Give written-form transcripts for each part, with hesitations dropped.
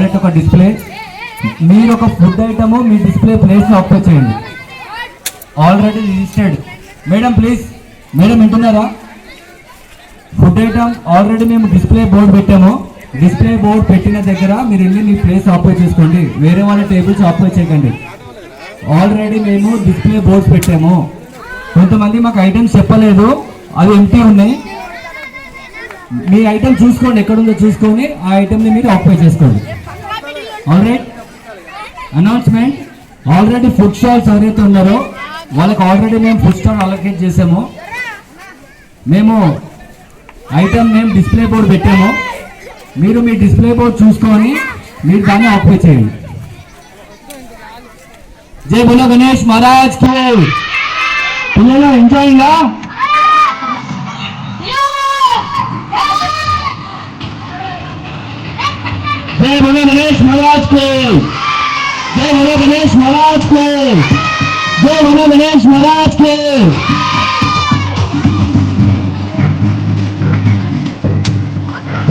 Direct ఒక display. మీరు ఒక ఫుడ్ ఐటమ్ మీ డిస్ప్లే ప్లేస్ ఆక్యుపై చేయండి. Already registered. Madam please, madam వింటున్నారా? ఫుడ్ ఐటమ్ ఆల్రెడీ మేము డిస్ప్లే బోర్డు పెట్టాము. డిస్ప్లే బోర్డు పెట్టిన దగ్గర మీరు వెళ్ళి మీ ప్లేస్ ఆక్యుపై చేసుకోండి, వేరే వాళ్ళ టేబుల్స్ ఆక్యుపై చేయకండి. ఆల్రెడీ మేము డిస్ప్లే బోర్డ్స్ పెట్టాము. కొంతమంది మాకు ఐటమ్స్ చెప్పలేదు, అవి ఎంటీ ఉన్నాయి. మీ ఐటమ్ చూసుకోండి, ఎక్కడుందో చూసుకొని ఆ ఐటమ్ని మీరు ఆక్యుపై చేసుకోండి. Alright. Announcement, already food stalls ఎవరైతే ఉన్నారో వాళ్ళకి ఆల్రెడీ మేము ఫుడ్ స్టాల్ అలొకేట్ చేసాము. మేము ఐటమ్ నేమ్ డిస్ప్లే బోర్డు పెట్టాము. మీరు మీ డిస్ప్లే బోర్డు చూసుకొని మీరు దాన్ని ఆక్యుపై చేయండి. జై బోలో గణేష్ మహారాజ్ కి. పిల్లలు ఎంజాయింగా? जय बोलो गणेश महाराज को, जय बोलो गणेश महाराज को, जय बोलो गणेश महाराज को.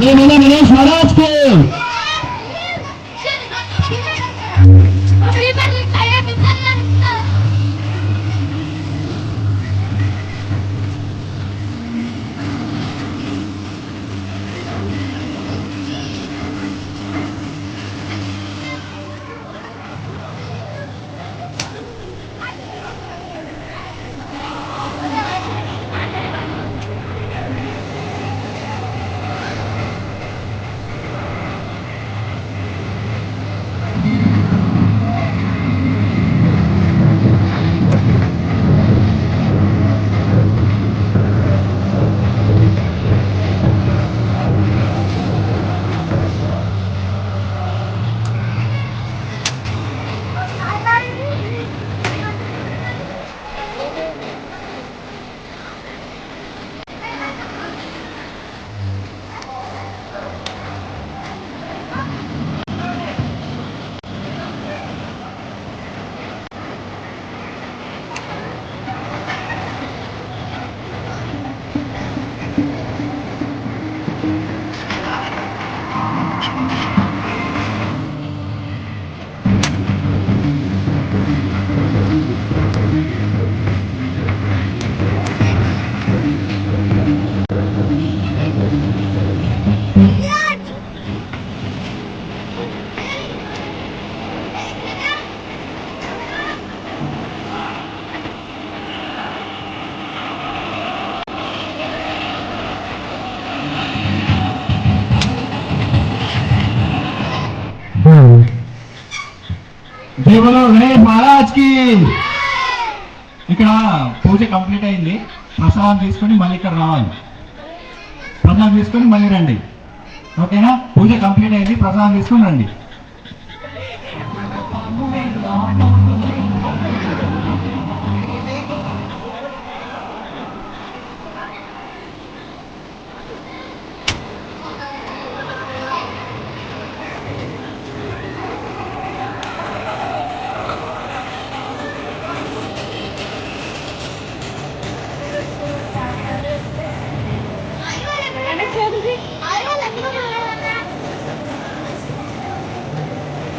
जय बोलो गणेश महाराज को. జై బోలో గణేష్ మహారాజ్ కి. ఇక్కడ పూజ కంప్లీట్ అయింది. ప్రసాదం తీసుకొని మళ్ళీ ఇక్కడ రావాలి. ప్రసాదం తీసుకొని మళ్ళీ రండి. ఓకేనా? పూజ కంప్లీట్ అయింది, ప్రసాదం తీసుకొని రండి.